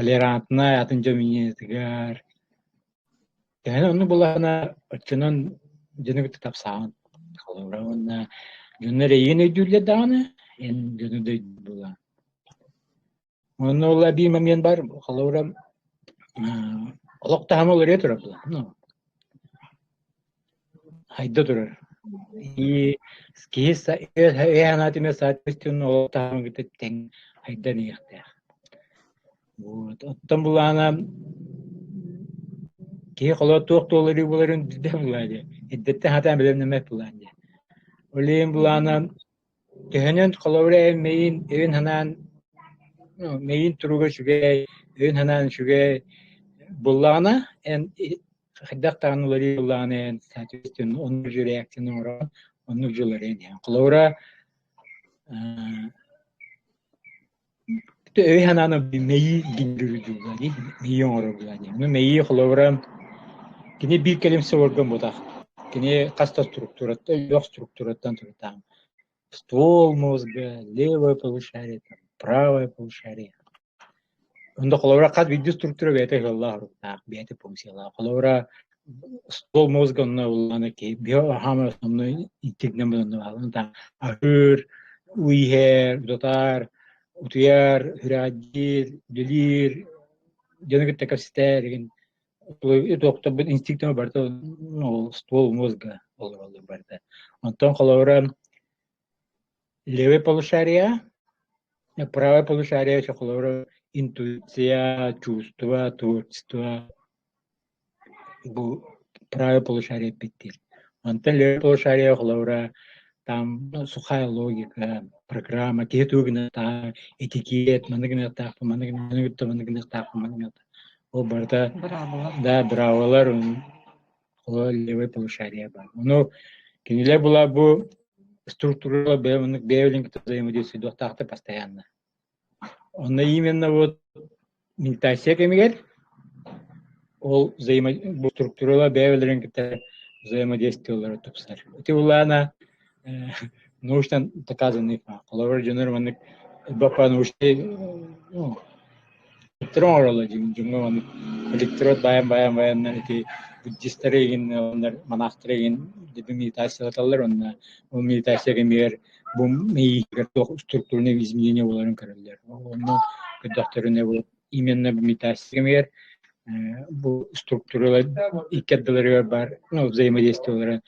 толерантна атынча минетигар. Тәһән оны булана очынан жөнөк тапсаан. Халыра онна жөнөре йене дүлле даны, ен жөнөдө була. Оны ола бир момент бар, халыра олоқта хамыл ретро була. Ну. Хайда турар. И скиса анатиме соответственно олоқта хамыл гитен хайда ниякта. Вот. Оттан булана ки холо тоқтолары буларын бидде булады. Эддетте хатан билем неме булады. Олем булана тәһәнен холовре мейин эвен ханан мейин туруга шуге эвен ханан шуге булана эн хаддактанулары булана эн соответственно onun реакцияны ора onun жылары эн холовра эвен ханан мейин гиндүрү булады. Мейин ора булады. Мейин холовра кини bir kelimesi organ budak. Кини каста структурата, лёг структураттан турат. Ствол мозга, левое полушарие, правое полушарие. Онда холовра кад видео структура бете Аллах так бете помсила. Холовра ствол мозга на улана ки био хама основной интегнамын на аланда. Ахыр, уйхер, дотар, утяр, хирадир, делир, жөнөк такастер. Это кто-то инстинктивно барта, ну, ствол мозга олоролы барта. Антон холовра левое полушарие, правое полушарие, что холовра интуиция, чувство, творчество. Правое полушарие пятиль. Антон левое полушарие холовра там сухая логика, программа, кетугната, этикет, манагната, манагната. О барта, да, браволар, о левое полушарие бар. Но кинеле была бы структура бейлинг взаимодействия достаточно постоянно. Он именно вот медитация кемигер, ол структура бейлинг взаимодействия тупсар. Это улана научно доказанный факт. Лавр дженер манник бапа научный, ну электрон электрод баян эти буддистереген монахтереген медитация аталар онна медитация кемер бу мейгер структурный изменения боларын көрөлөр. Онно доктор вот именно медитация кемер бу структуралар иккеделер бар, ну взаимодействиелер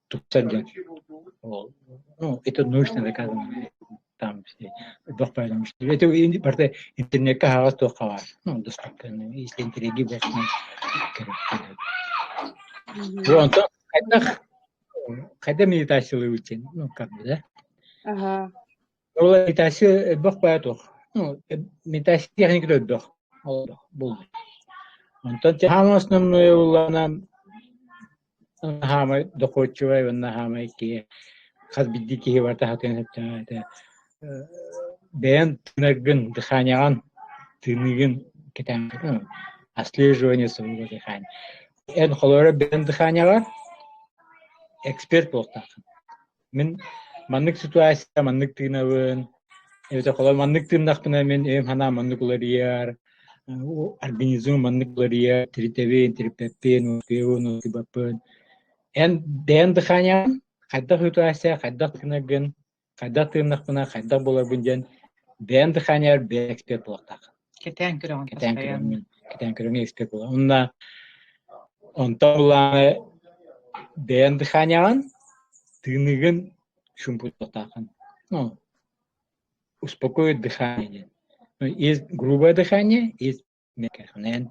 тутсадан. Ну это научно доказано. Там все доктор что это parte интернет кагаз то кавар. Ну доступно, если интернет босна. Вот это когда медитация учим, ну как бы, да? Ага. Ола медитация бохпаато. Ну медитация техника дох. Бол. Онтон хамас намны улана хама дохочуй ванна хама ки хаз бидди ки варта хатен это бен тынагын дыханян тыныгын кетен отслеживание своего дыхания. Эн холора бен дыханяга эксперт болтак. Мен маннык ситуация маннык тынавын это холор маннык тыннакпына мен эм хана манныкларияр организм манныклария тритевен трипепен кеуну тибапын. Эн бен дыханян кайда ситуация кайда тынагын кайда тыннакпына кайда болар бинжен бен дыханяр бен эксперт болтак. Кетен көрөн. Кетен көрөн эксперт болот. Онда онтола бен дыханян тыныгын шумпут болтакын. Ну успокоит дыхание. Ну, есть грубое дыхание, есть мягкое.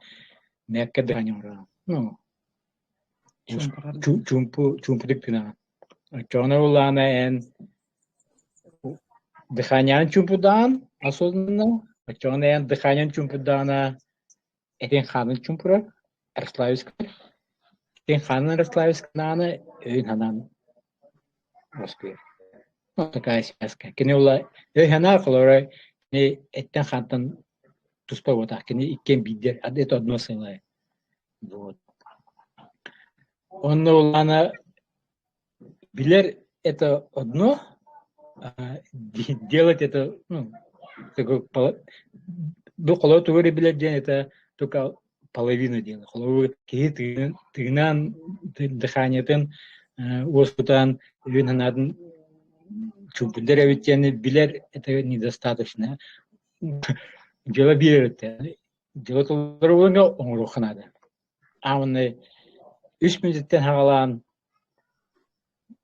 Мягкое дыхание. Ну, чумпу дыктына. Чона улана эн дыхание чумпудан осознанно. Чона эн дыхание чумпудана этен ханын чумпура расслабиться. Этен ханын расслабиться нана эн ханан распир. Ну, такая связка. Кинула хана холора не этен хантан туспа вот так. Не иккен бидер. Это одно целое. Вот. Он улана билер это одно, делать это, ну, такое Бұл қолау тугары білерден это только половину дела. Қолау кейі тыгынан дыханиятын уоспутан үйінанадын чупудер әветтені білер, это недостаточно. Дело береді. Дело толары олыңа оңырухынады. Оны 3 минуттен хағалан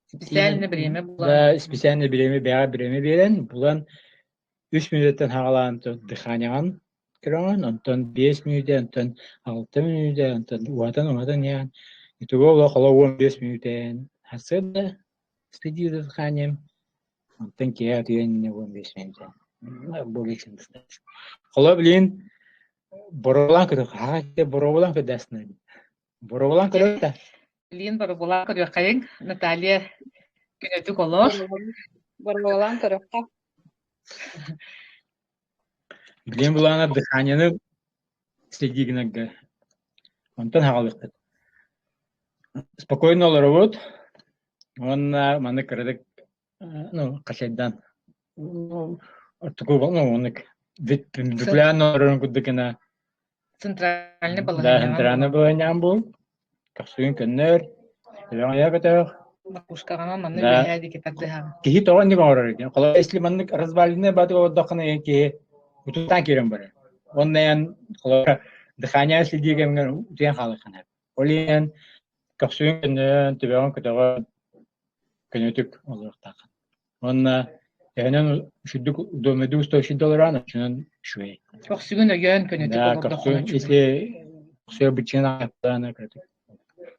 Специальное время было. Да, специальное время берен. Бұлан 3 минуттен хағалан дыханиян кірген, онтан 5 минуттен, онтан 6 минуттен, онтан уатан ян. И того было около 15 минуттен. Хасыда следи за дыханием. Онтан кеят үйеніне 15 минуттен. Более чем достаточно. Қола білін, боровалан кірді. Хағатте боровалан кірдесіне. Боровалан кірді. Лин барбула көрөккайың Наталья күнөтүк олор. Барболан көрөкка. Билен булана дыханияны следигінәгі. Онтан хағалықты. Спокойно олар вот. Онна маны кірдік, қашайдан. Ортықу бол, онык. Виплян оларын күддікіна. Центральный Да, балаганян. центральный балаганян бұл. Кақсуын көннер. Елен аяқ өтіғ. Бакушкагама маны Да. бәйәді кетардыға. Кихи тоған не бағырыр екен. Қола если маннык разбаліне бады оддақына ең кихи утуттан керен бары. Оннаян қола дыхания следигенген утуян қалықын әп. Олиян кақсуын көннер түбеғын күтіға көнетік олықтақын. Онна яғынан үшідік домеду $100 ана үшінен шуэй. Коксүгүн өгөн күнөтүк Да, олордо кақсуын если кақсуя бычын ақтағына кірдік.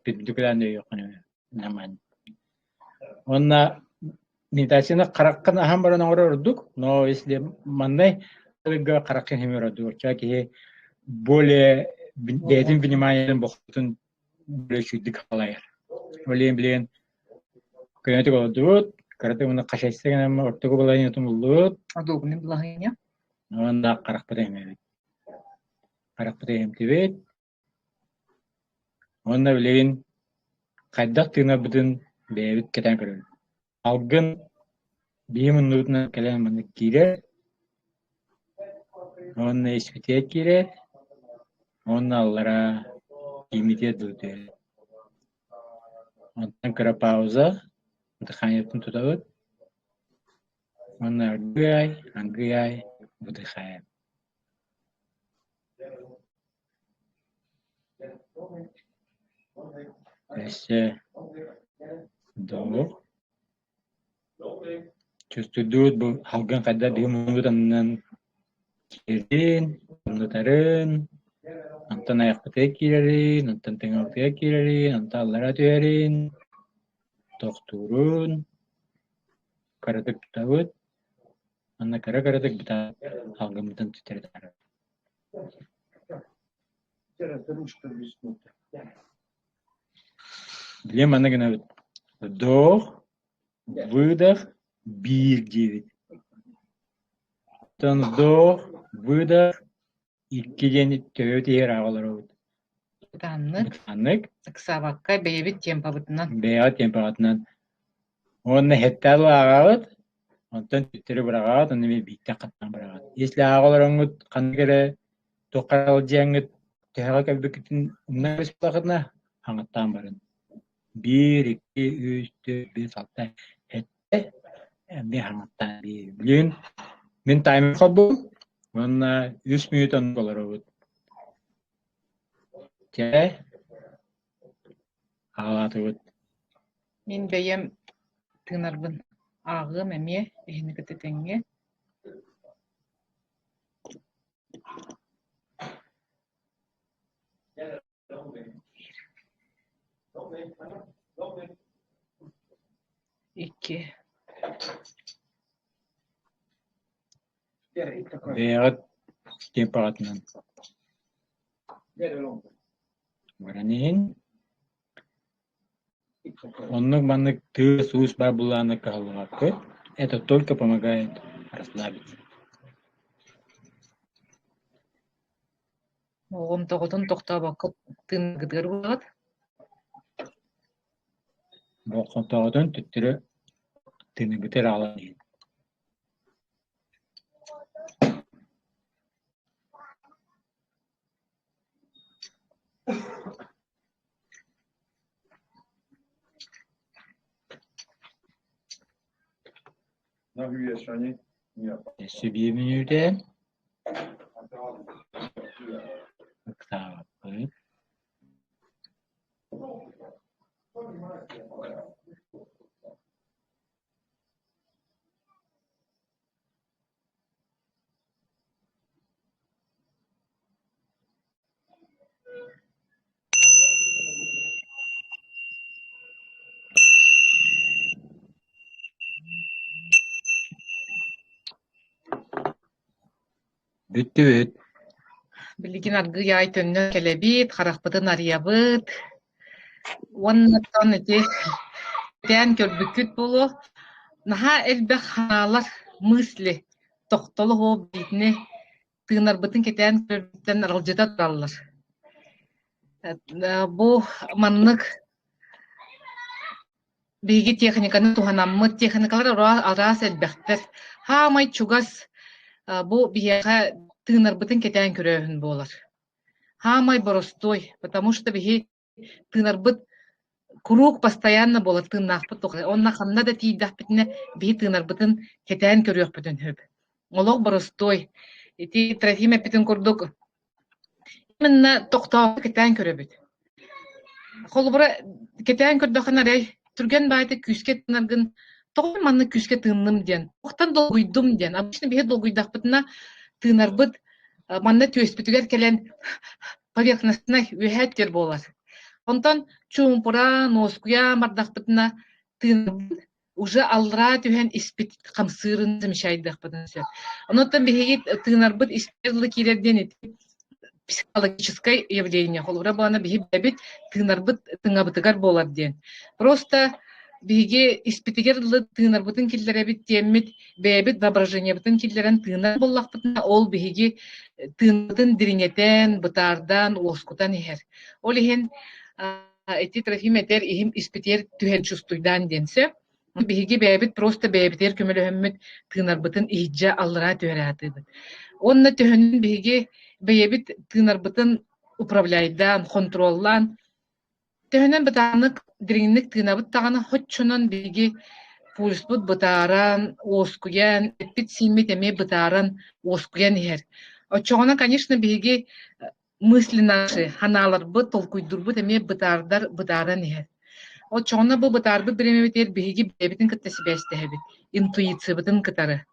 Биддікілән де yoqын нормально. Онна медитацияны қараққан ахам баран оңыр ұрдық, но если маннай қараққан хемер ұрдық, чаки более бәйтін вниманиялен бұқтын более чүйдік қалайыр. Олейін білейін көнетік олдық, қараты мұны қашайсыған әмі ұрттығы болайын өтім ұлдық, Адогуны балаганя. онда қарақ бұтайым әбет. Қарақ бұтайым тебет. Онда білейін қайдақ тыгына бұтын бәйбіт кетен көрін. Алгын беймін нұтына кәлен мұны кирер, онны испитет кирер, онны аллара имитет дұлтер. Онтан кіра пауза, дыханиятын тұтауыд, онны ангый, выдыхаем. Дальше вдох. Чувствуют, бұл халган қайда беймін аннан кирерин, ұмдатарын, антан аяқпытая кирерин, антан теңалтая кирерин, антан аллара түйерин, тоқтурун, каратык тұтауыд, анна каратык бұта халган бұтан түтерді. Білем ана гына вдох, выдох, 1-9. Тон вдох, выдох, 2-ден төйөт ер ағалар өт. Таннык, Аннык, ыксабакка бейбит темпабытынан. бейға температынан. Онны хетталы ағалыт, онтан түттері бір ағалыт, онны мен биттен қаттан бір ағалыт. Если ағалар оңыт, қанығыры, тоқаралы жәңіт, тәғал кәббекетін ұмна өз плақытына, аңыттан барын. 1, 2, 3, 4, 5, 6, 7, ben аңыттан білін. Мен таймер қалбым, онна 3 минут оңы болар өт. Тәй, ағалаты өт. Мен бейем тынарбын. Ағы мәме, әйіні кітетенге. Iki. Бейғат температынан. Баранин. Онның маннык тыгыз уыс бар буланы калгакы. Это только помогает расслабиться. Оғым тоғытын тоқтабақы тын гыдыр болады. Боқонтаудан түттірі тынығытыр алан. Sübiye minüden. Tamam. Büttü. Билигин аргы яй төннө келебит, харахпытын арыябыт. Уоннаттан эти тән көрбүккүт болу. Наха элбэх ханалар мысли тохтолу хоо битне тыынарбытын кетен көрбүттен аралжыта тураллар. Бу маннык биги техниканы туханаммыт техникалар арас элбэхтер. Хамай чугас бу бияха тыынарбытын кетен көрөһүн болар. Хамай боростой, потому что биги тыынарбыт круг постоянно болот тыыннаахпыт тухай. Онна хамна да тиидахпытне биги тыынарбытын кетен көрөөхпүтүн хөп. Олог боростой. Ити Трофим эппитин курдук. Именно токтоо кетен көрөбүт. Холбура кетен көрдөхөн арай түрген байды күске тыынаргын тоғын манны күске тыынным ден. Оқтан долгуйдум ден. Обычно биги долгуйдахпытына тыынарбыт манна төспүтүгер келен поверхностна үһәттер болар. Онтан чумпура носкуя бардахпытына тыынарбыт уже алра түһен испит камсырын замечайдахпытын сөп. Онтан биги тыынарбыт испирлы кирерден психологическое явление. Холура бана биги бәбит тыынарбыт тыыңабытыгар болар ден. Просто биги испитигерлы тыынарбытын киллеребит теммит бәбит воображение бытын киллерен тыынар боллахпытына ол биги тыынбытын диринетен, бытардан, оскутан ихер. Ол ихен эти Трофим этер ихим испитер түһен чувствуйдан денсе, биги бәбит просто бәбитер көмөлөһөммүт тыынарбытын ихиджа аллара төһөрәтыбыт. Онна төһөнүн биги бәбит тыынарбытын управляйдан, контроллан төһөнөн бытанык диринник тыынабыт таганы хотчунан биги пульсбут бытаран, оскуян, эппит симмит эме бытаран, оскуян ихер. Очоғона, конечно, биги мысли наши, ханаларбыт, толкуйдурбыт эме бытардар бытаран ихер. Очоғона бу бытарбыт биремебитер биги бәбитин кыттасыбәстәһәбит, интуицибытын кытары.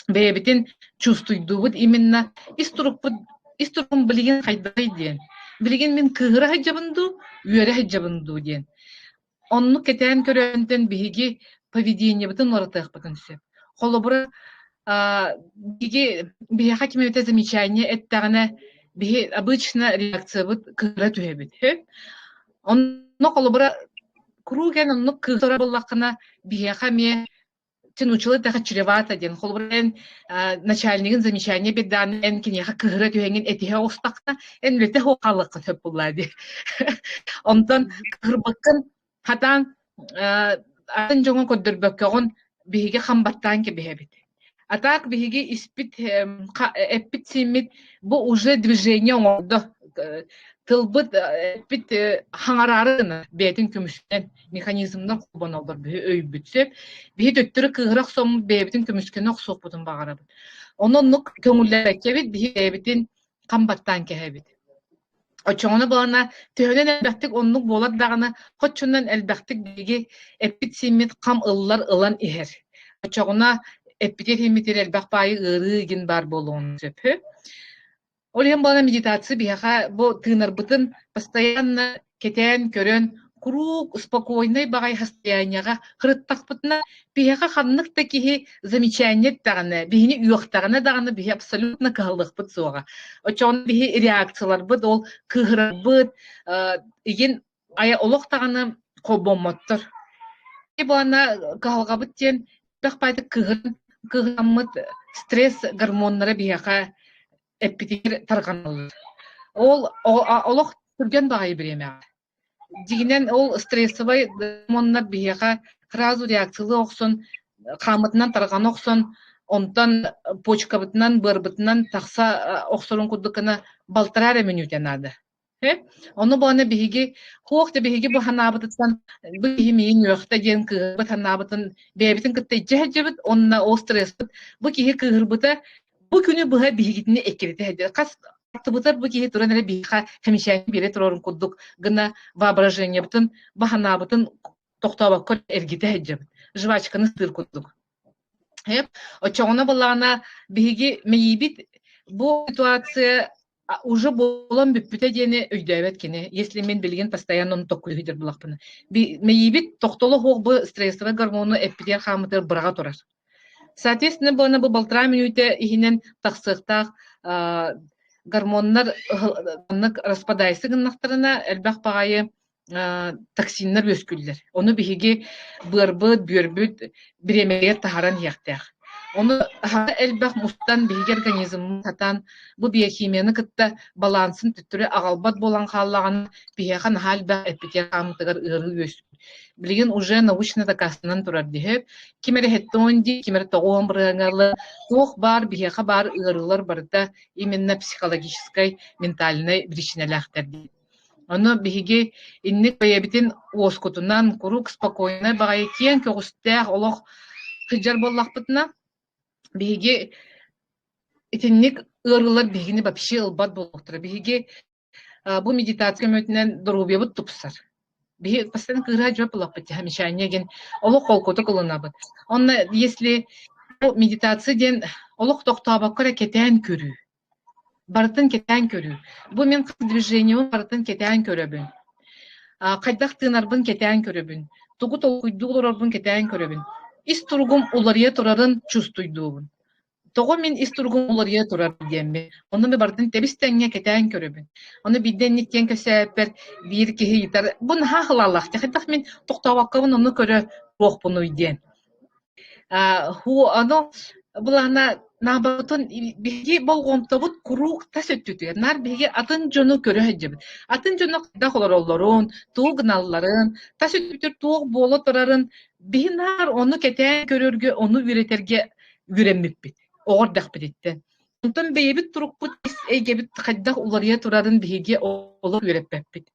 Бәбитин чувствуйдубут именно истурукпун билигин хайдай диен. Билигин мен кыгыра хаджабынду, үере хаджабынду диен. Онну кетен көрөөнтен биги поведение бытын оратыахпытын сөп. Холобура биги хакимете замечание эттагана биги обычно реакция быт кыгыра түһэбит. Онну холобура круген онну кыгыра боллакына биги хаме тянучылы таха чревато ден. Холобурен начальнигин замечание беддан эн кинеха кыгыра түһеңин этиhe остакта эн лете хокалыкка төп буллады. Онтон кырбыккын хатан атын жоңон көддөрбөккөгөн биһиге хамбаттан кебиһэбит. Атак биһиге испит эппит симмит бу уже движение оңордо тылбыт эппит хаңарарына бетин көмүскен механизмдан кубан олар биһи өйбүтсөп биһи төттөрү кыгырак сом бебитин көмүскене оксооппутун багарабыт. Ононнук көңүллереккебит биһи бебитин хамбаттан кеһебит. Очоңона балана төһөнен элбәхтик оннук болар даганы хотчунан элбәхтик биги эппит симмит кам ыллар ылан ихер. Очоңона эппитер химитер элбәх байы ырыгин бар болуун сөпү. Олем балана медитация биха бу тыынарбытын постоянно кетен көрөн круг спокойный багай состоянияга хырыттакпытына биха ханнык такие замечания таганы бихини уяктаганы даганы бихи абсолютно калдыкпыт суга. Очон бихи реакциялар быт ол кыгырбыт иген ая олох таганы кобомоттор. Балана калгабыт тен бахпайды кыгырмыт стресс гормоннары биха эппитер тарганылыр. Ол олох түрген багай биреме. Дигинен ол стрессовый гормоннар биха сразу реакциялы оксон, камытынан тарган оксон, онтан почкабытынан, бырбытынан такса оксорун кудукына балтырар эминүтен ады. Onu bana bihigi hoğda bihigi bu hanabıttan bu himin yokta gen kırbıt hanabıtın bebitin kıtta cehcebit onna o stres bu kihi kırbıta bu günü bu bihigitini ekirdi hadi kas tıbıtar bu kihi turanere biha hemişe bire turorun kudduk gına воображение butun bu hanabıtın toktaba kol ergite hecebit жвачканы стыр kudduk hep o çoğuna bulana bihigi meyibit bu ситуация уже болон бүппүтэ диэни өйдөбөт кини если мен билген постоянно он токку үйдер булакпын мейибит токтоло хог бу стрессовый гормону эпидер хамытыр бырага турар соответственно бу балтыра минуте ихинен таксыктак гормоннар распадайсы гыннактарына элбах багайы токсиннер өскүллер ону биһиги бырбыт бүйөрбүт биремеге тахаран яктах onu elbaq mustан биһиги организм сатан bu биохимияны кытта балансын түттүрө агалбат болан халлаган биһихан халба эпитер камтыгар ыры өс билген уже научно доказанан турар диһеп кимере хеттонди кимере тогон брыңалы тох бар биһиха бар ырылар барда именно психологической ментальной причиналахтар ди onu биһиги инник баябитин оскутунан курук спокойно багай киен көгүстәх олох кыжар боллакпытна биһиги итинник ырылар биһигини вообще ылбат болуктура биһиги бу медитация mötүнен дурубебут тупсар биһи постоянно кыра жоп болуп хамишания ген олох колкото кылынабыт онна если бу медитация ден олох токтообак кара кетен көрүү бартын кетен көрүү бу мен движение бартын кетен көрөбүн кайдак тыынарбын кетен көрөбүн тугу толкуйдуулорбун кетен көрөбүн ис тургум уларыя турарын чувствуйдуубун того мен ис тургум уларыя турар диэмми ону мен бардын тебистеңе кетен көрөбүн ону биден ниттен көсөппер бир кихи итар бун хахлалах техтах мен токтообаккабын ону көрө рохпун уйден ху ону булана набатын биги болгонтобут курук тас өттүтүр нар биги атын жону көрө хажыбыт атын жону да холороллорун тугналларын тас өттүтүр туг боло турарын бинар ону кетен көрөргө ону үретерге үреммиппит огордакпититтен онтон бейбит турукпут эйгебит кайдак уларыя турарын биги олор үреппеппит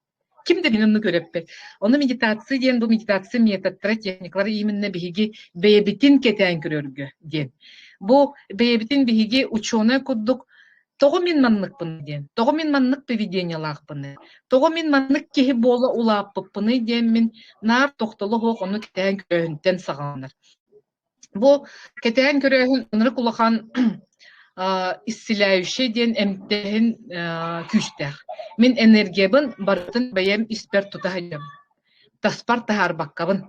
кимде минемну көрөппет ону медитация ден бу медитация методдары техникалары именно биги бейбитин кетен көрөргө ден бу бейбитин биги ученый куддук того мен манныкпын ден того мен маннык поведениялакпын того мен маннык кихи боло улааппыппыны ден мен нар токтоло хок ону кетен көрөһүнтен саганар бу кетен көрөһүн ынырык улахан исцеляющий ден эмтехин күчтэх мен энергиябын бартын бэйэм испер тутахайым таспар тахарбаккабын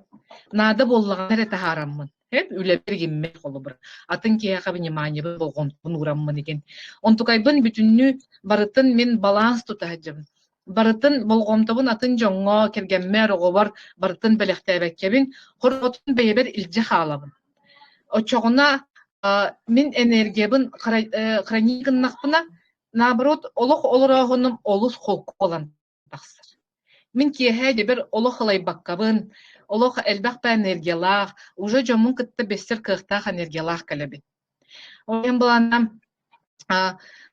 наада боллаганар тахараммын hep üleber gimme kolubur. Atın kiyaha vнимание болгон ураммын экен. Онтукайбын бүтүннү барытын мен баланс тутахажым. Барытын болгомтобун атын жоңго кергенме рогобар барытын белектебеккебин хоротун бейбер илже халабын. Очогуна мен энергиябын храникыннакпына наоборот олох олорогунум олус холку болан таксыр. Мен кияха дебер олох лайбаккабын олох элбах па энергиялах, уже жомун кытта бестер кыхтах энергиялах калебит. Оен буланам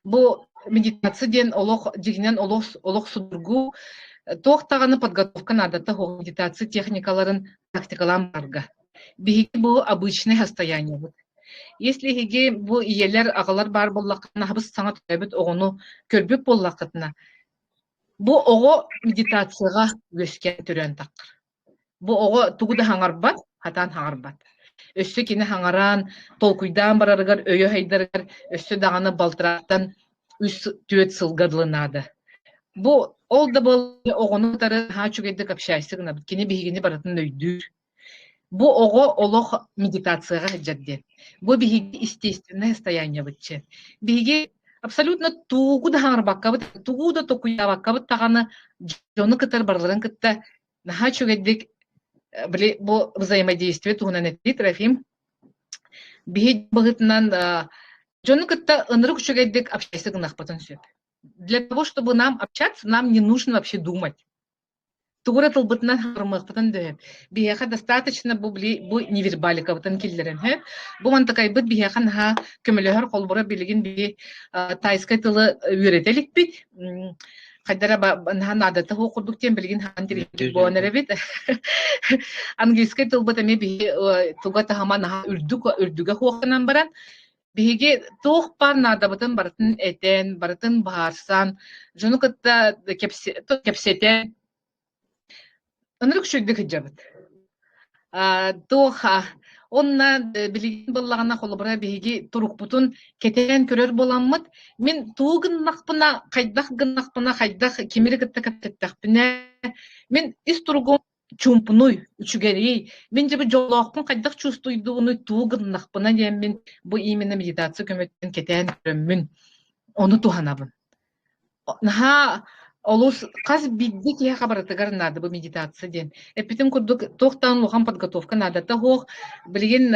бу медитация ден олох жигинен олох судургу тоқтағаны подготовка надо того медитация техникаларын практикалан барга. Биги бу обычное состояние. Если хиге бу иелер агалар бар боллакына хабыс саңа төбөт огону көрбүк боллакытына. Бу ого медитацияга өскен түрен такыр. Бу ого тугуда хаңарбат, хатан хаңарбат. Өссө кини хаңаран, толкуйдан барарыгар, өйө хайдарыгар, өссө дағаны балтырақтан үс түйет сылгадылынады. Бу ол да бол огону тары ха чугеддик общайсыгына, кини бигини баратын өйдүр. Бу ого олох медитацияга хаджадде. Бу биги естественное состояние бытче. Биги абсолютно тугуда хаңарбаккабыт, тугуда токуябаккабыт тағаны жону кытар барларын кытта наха чугеддик бу взаимодействие тугунан этти Трофим биги багытынан жону кытта ынырык чугеддик общайсыгынахпатын сөп. Для того, чтобы нам общаться, нам не нужно вообще думать. Тугура тылбытынан хармыхпытын дөп. Бияха достаточно бу невербалика бутын киллерен. Бу мантакай бит бияхан ха көмөлөһөр колбура билигин би тайскай тылы үйрөтелик бит. Хайдара нахан адата ху курдук тем билгин хан директор буонер бит. Английский тылбыта ме би тугата хама наха үрдүгө хуакынан баран. Биге туох пар надабытын барытын этен, барытын баарсан, жону кытта кепсетен. Анырык шүрдүк хиджабыт. Туоха онна билигин боллагана холобра биги турукпутун кетен көрөр боламмыт. Мен тугыннакпына, кайдах кемири кытта каттактаппына. Мен ис тургун чумпунуй үчүгери. Мен жебе жолоокпун кайдах чувствуйдууну тугыннакпына дем мен бу именно медитация көмөттөн кетен көрөммүн. Ону туханабын. Наха олус каз бидди кие хабаратыгар нады бу медитация ден. Эпитим курдук тохтан лухан подготовка нада тахох билген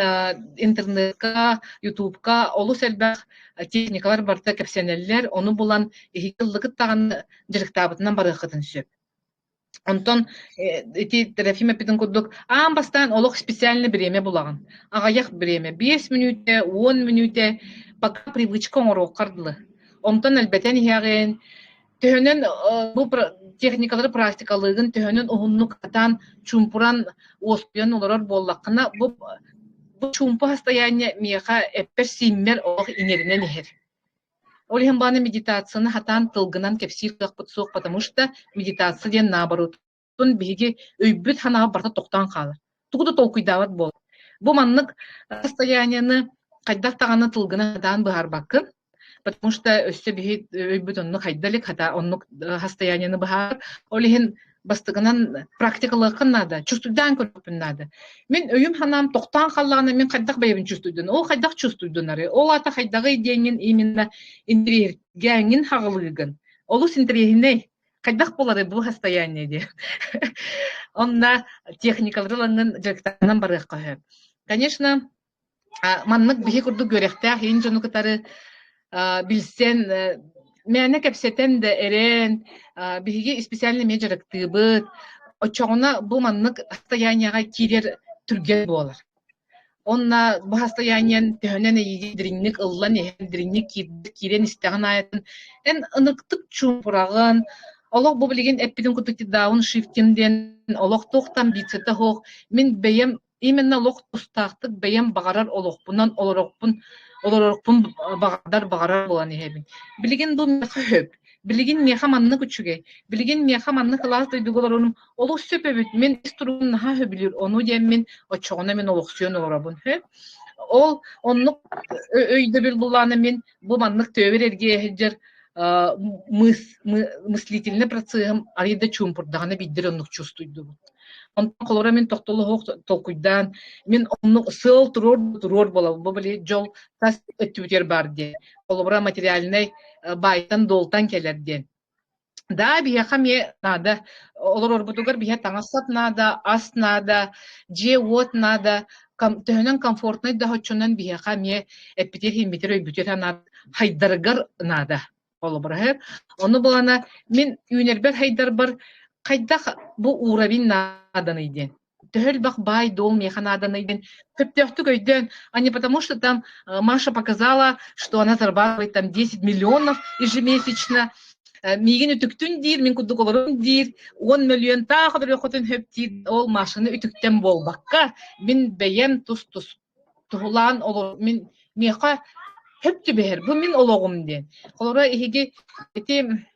интернетка, ютубка олус элбах техникалар барта кепсенеллер, ону булан ихилдыгы таган директабытынан барыхытын сөп. Онтон эти Трофим эпитим курдук бастан олох специальный время булаган. Агаяк время 5 минуте, 10 минуте, пока привычка оңороккардылы. Онтон элбетен хиягын төһөнөн бу техникалары практикалыгын төһөнөн уһуннук атан чумпуран оспион олорор боллаккына бу чумпу состояние меха эппер симмер ох инеринен ихер. Олиһин баны медитацияны хатан тылгынан кепсир кыппыт суох, потому что медитация ден наоборот тун биги өйбүт ханаа барта токтан калыр. Тугуду толкуйдават бол. Бу маннык состоянияны кайдак таганы тылгынан хатан быһарбаккын. Потому что өссө бихи өйбүт онну хайдалик хата онну состоянияны быһар. Олиһин бастыгынан практикалыкын нада, чувствуйдан көрүпүн нада. Мен өйүм ханам токтан каллагана мен кайдак байыбын чувствуйдун. Ол кайдак чувствуйдунары. Ол ата кайдагы идеяңин именно интерьергәңин хагылыгын. Олус интерьериней кайдак болары бу состояние де. Онна техникаларылангын жактанан барыкка. Конечно, маннык бихи курдук көрөктө хин жону кытары билсен мәне кепсетен де эрен биги специальный межерактыбыт очоңна бу маннык состоянияга кирер түрген болар. Онна бу состояниен төһөнен ийдиринник ыллан ийдиринник кирен истеген аятын эн ыныктык чумпурагын олох бу билген эппидин кутукти даун шифтинден олох тохтан бицете хох мен бейем именно лох тустактык бейем багарар олохпунан олорокпун багарар болан ehebin. Билген бу меха хөп. Билген меха манны күчүгө. Билген меха манны кылаас дойдуголор онум олох сөпөбүт. Мен истурун наха хөбүлүр. Ону дем мен очогуна мен олохсуен олорабын хөп. Ол оннук өйдө бил буланы мен бу маннык төберерге хеджер мыслительный процессым арыйда чумпурдаганы биддер оннук чувствуйду. Он колора мен токтолу хок толкуйдан мен оннук сыл турор бола. Бу биле жол тас өттүбүтер бар де. Колора материальный байтан долтан келерден. Да бияха ме нада олор орбутугар бия таңасат нада, ас нада, же вот нада, төһөнөн комфортный да хочонан бияха ме эпитер химбитер өйбүтер нада хайдаргар нада. Колора onu bulana мен үйнербер хайдар бар кайдах бу урабин надан иден. Төхөл бак бай дол механадан иден. Көптөктүк өйдөн, а не потому что там Маша показала, что она зарабатывает там 10 миллионов ежемесячно. Миген үтүктүн дир, мен кудук олорун дир, 10 миллион тагы хотун хөптир, ол машины үтүктен болбакка. Мен бейем тус тухулан олор мен меха höptü beher. Bu min ologum den. Kolora ehige eti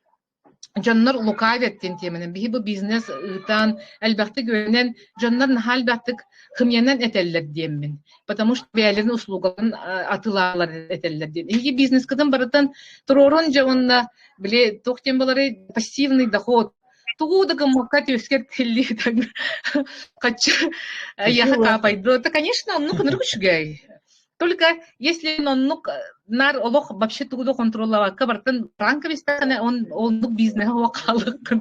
jonlar lokal ettin temenen. Bihi bu biznes ıtan elbette görünen jonlar halbattık hımyanan eteller diyem min. Потому что beylerin uslugaların atılarlar eteller den. Ehige biznes kıdın barıtan turorunca onna bile tohtem bolary пассивный доход. Тугуда гамакат өскер телли так. Кач яха капайдро. Это конечно, ну кыныргучугай. Только если он нар олох вообще тугуду контроллава кабартын ранковистане он бизнес вакалык.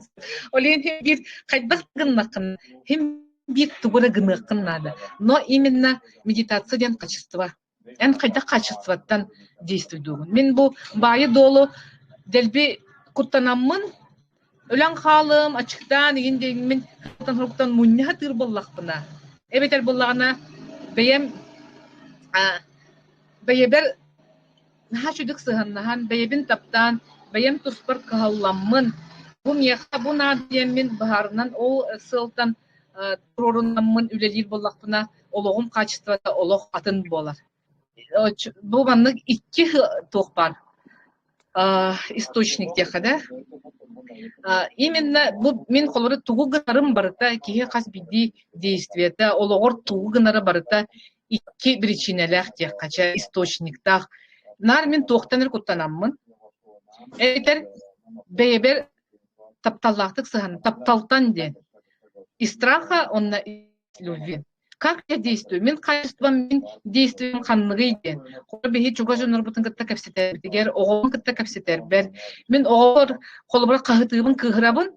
Олен бир кайдагыннакын хим бир тугура гынакын надо. Но именно медитациядан качество. Эн кайда качествоттан действует дугун. Мен бу байы долу делби куттанаммын өлөн халым ачыктан дегенде мен руктан муння хатыр боллакпына. Эбетер боллагана бейем бейбер наха чудык сыһыннаһан бейбин таптан бейем туспар каһалламмын Бу меха бу надиемин баһарынан ол сылтан туроруннаммын үлелир боллақпына ологум качествода олох атын болар. Бу маннык икки туох бар источник теха, да? Именно бу мен холоры тугу гынарым барыта киһи хас бидди действиета ологор тугу гынары барыта икки причиналах тех кача источниктах. Нар мен туохтаныр куттанаммын. Этер бейбер тапталлахтык сыхан тапталтан ден. Из страха он из любви. Как я действую? Мен качеством, мен действием ханныгы ден. Холор бихи чугажы нурбутын кытта кәпсетер. Битигер оғылын кытта кәпсетер. Мен оғылыр холобыра қағытығын кығырабын.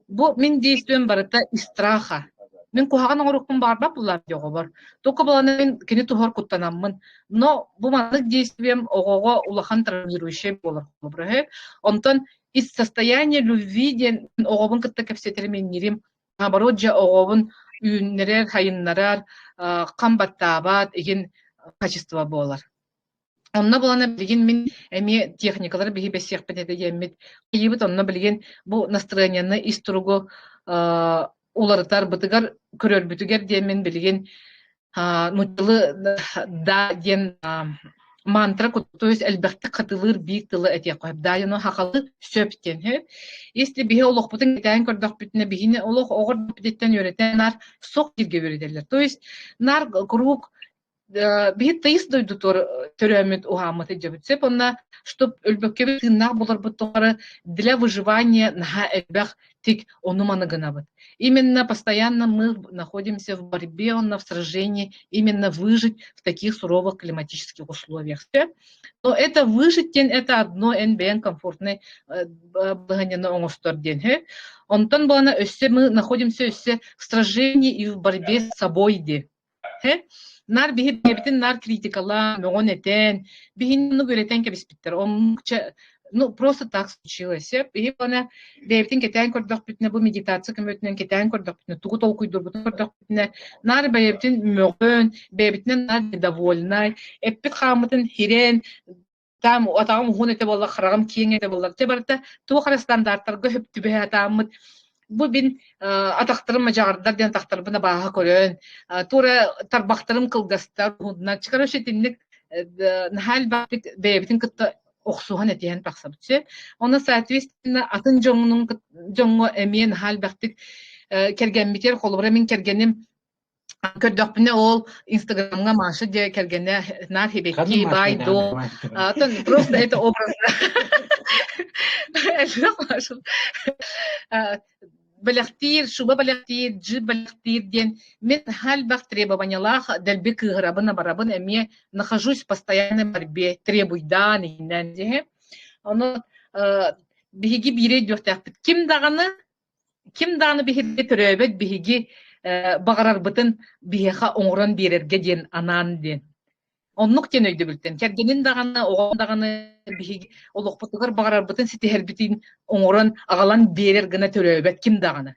Бу мен действием барыта из страха. Мен кухаган оғырықпын барба бұлар деғо бар. Тоқы баланы мен кені тухар куттанаммын. Но бу манлык действием оғыға улахан травмирующий болар. Онтон из состояния любви ден оғыбын кытта кәпсетер мен нерим. Наоборот же оғыбын үйіннерер, хайыннарар, қамбаттабат, еген качество болар. Онна болана білген мен әме техникалар бігі бәсек бәтеді еммет. Кейбіт онна білген бұл настроенияны истругу оларытар бұтығар көрер бүтігер демен білген нұтылы да ден мантра, то есть әлбәқті қатылыр бейік тылы әте қойып. Дайыны хақалы сөптен. Если бігі олық бұтын кетайын көрдіқ бүтіне бігіне олық оғыр бүтеттен өретен нар соқ жерге өретелер. То есть нар круг бігі тайыс дойды төрәмет уғамыты жабытсеп, онна, чтоб өлбөкке тыннақ болар бұттығары для выживания наға әлбәқ тек оны маны гына бұд. Именно постоянно мы находимся в борьбе, в сражении, именно выжить в таких суровых климатических условиях. Но это выжить, это одно НБН комфортное благоненно оңостор. Онтон было, мы находимся в сражении и в борьбе с собой. Нар бихин нар критикала, мегонетен, бихин ну гуретен кебиспиттер. Ну, просто так случилось. И она бейбтин кетен кордох битне бу медитация көмөтүнөн кетен кордох битне тугу толкуйдур бутун кордох битне нар бейбтин мөгөн бейбтне нар недовольна эппит хамытын хирен там атагым хунете болла харагым киеңете болла те барта туу кара стандарттарга хөптүбе атамыт бу бин атактырым жагардар ден тактырбына бага көрөн тура тарбактырым кылгастар хунна чыгарышетинник нахал бактик бейбтин кытта оқсуған әтейін тақсабытсе. Оны, соответственно, атын жоңы әмен хал бәқтік кәргенметер қолыбыра мен кәргенім көрдіқпіне ол инстаграмға машы де кәргені нар хебекки, бай, до. Просто это образ. Баляқтир, шуба баляқтир, джи баляқтир ден. Мен хал бақ требованиялах дәлбе кығырабына барабын әме нахожусь в постоянной борьбе, требуйдан инен де. Оны бігігі бире дөртәқпіт. Ким дағаны бігіге түрәбет бігіге бағарар бұтын бігіға оңыран берерге ден анан ден. Оннук тен өйді білтен. Кәргенін дағаны, оған дағаны бігіге олықпытығыр бағарар бұтын сетер бітін оңыран ағалан берер гына түрәбет ким дағаны.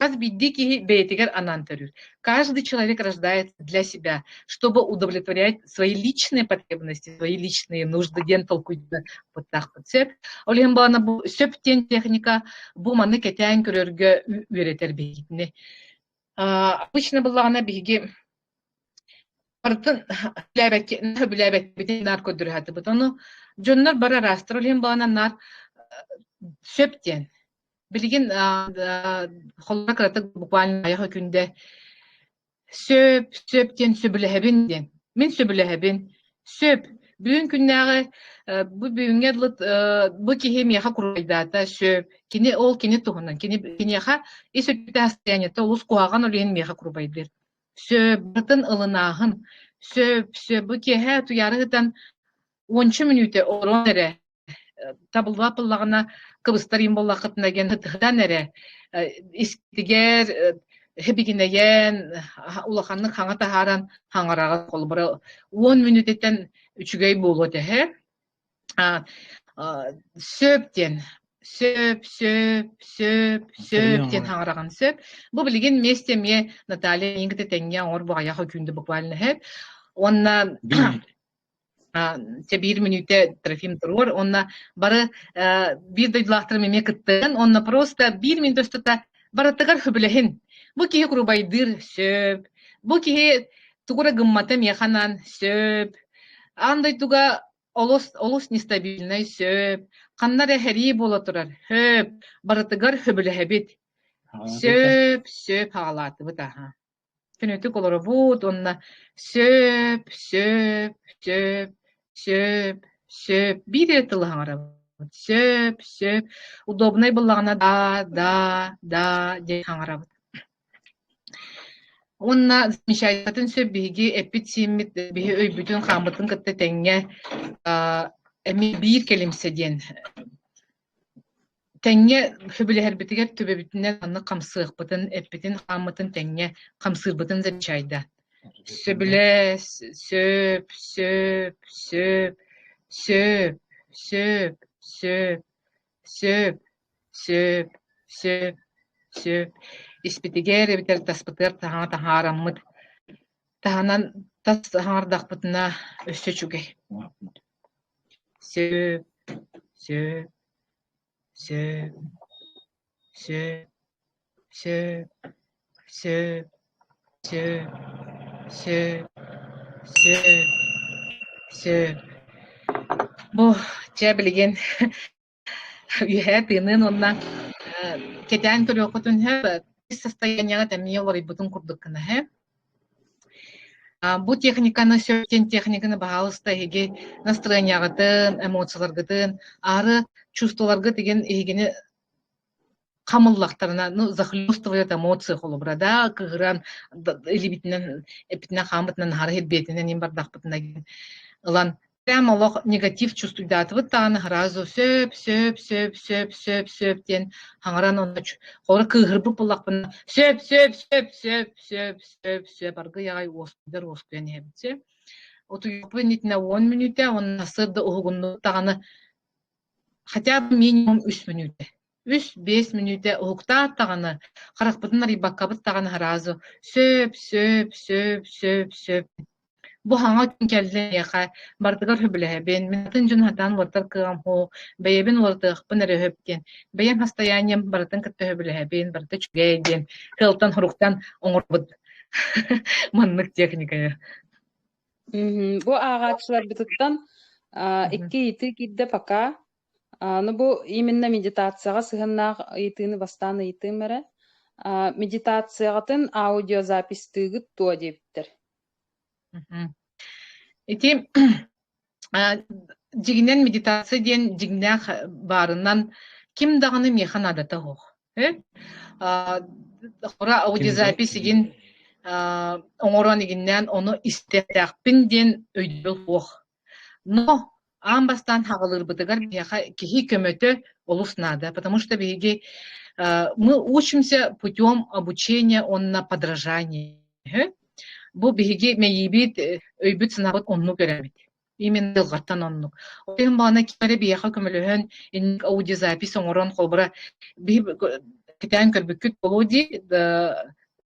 Каз бидди ки бейтигер анан төрür. Каждый человек рождается для себя, чтобы удовлетворять свои личные потребности, свои личные нужды. Ден толкуйды вот так вот сеп. Олем бана бу сөптен техника бу маны кетен көрөргө үйретер бейгитне. Обычно буллагана биги артын хүләбәт битен нарко дүрәте бутону жоннар бара растыр олем бана нар сөптен Билген холла кратык буквально аяғы күнде сөптен сөбіләбін ден. Мен сөбіләбін. Сөп. Бүгін күннәғы бұ бүгінге бұ кеге меха құрайдата сөп. Кені ол кені тұғынан. Кені яға ес өтті астояниятта ұлыс қуаған олен меха құрбайдыр. Сөп. Бұтын ылынағын. Сөп. Бұ кеге туярығыдан 10 минуте орон әрі. Табыллапыллағына кыбыстарым боллақытына ген хытыдан әрі. Искетігер, хебігінеген, улақанның хаңа тахаран хаңараға қолы бұры 10 минутеттен үчігей болу дәхі. Сөптен, сөптен хаңараған сөп. Бұл білген месте ме Наталья еңгіті тәңген ор бұғаяқы күнді бұқвалыны хеп. Онна те 1 минуте Трофим Турур, онна бары бир дойдылақтыр меме кыттын, онна просто 1 минут өстөтө бараттыгар хөбілехин. Бу кихе курубайдыр сөп, бу кихе тугура гыммата механан сөп, андай туга олус нестабильный сөп, каннар эхери бола турар, хөп, бараттыгар хөбілехебит. Сөп хагалаты бут аха. Күнөтүк олары бут, онна сөп. Бире тылаңара. Сөп. Удобный буллагана да, де хаңара. Онна замечательный сөп биги эпидсимит биги өйбүтүн хамытын кытты теңге эми бир келимседен. Теңге хөбүлэхэр битигер төбөбүтүнен аны камсыыкпытын, эппитин хамытын теңге камсырбытын замечайда. Сөбүлэ, сөп. Испитигер битер таспытыр тахараммыт. Таханан тас хардакпытына өссөчүгэй. Сөп. Бу чебилген үйе тынын онна кетен көрөкөтүн хэ состоянияга тэмиелор ибутун курдуккана хэ. Бу техниканы сөптен техниканы баалыста эге настроениягытын, эмоцияларгытын, ары чувстволарга деген эгени камыллактарына, захлёстывает эмоции холобра, да, кыгыран элибитинен, эпитинен хамытынан хары хетбетинен им бардакпытына ылан прямо лох негатив чувствует атвыт таны разу сөп ден хаңаран онда хора кыгырбы булакпын сөп аргы ягай оскуян хебитсе отуйпы нитне 10 минуте он насырды угунну таганы хотя бы минимум 3 минуте 3-5 минуте угта таганы харакпытын рибаккабыт таганы разу сөп Бу хаңа күн келді яқа бардығар хөбіләбен, мен жын хатан вартар кығам хо, бәйебен вартық бұн әрі хөптен, бәйем хастаянием бардын кітті хөбіләбен, барды чүгейден, қылтан хуруқтан оңыр бұд. Маннық техникая. Бу ағачылар бітіттен, екі иті кидді пока, бу именно медитацияға сығыннақ итыны бастан итын мәрі, медитацияғатын аудиозапистыгыт туа дептір. Ити жигинен медитация ден жигнах барынан ким даганы механ адата хох. Хора аудиозапись ген оңорон игиннен оны истетакпин ден өйдөл хох. Но амбастан хагылыр бытыгар бияха кихи көмөтө олуснада, потому что биги мы учимся путем обучения на подражании. Бу биги мейбит өйбүт сынабыт онну көрөбүт. Именно дылгаттан онну. Оген бана кире бияха көмөлөһөн ин аудиозапись оңорон колбура би кетен көрбүкүт болуди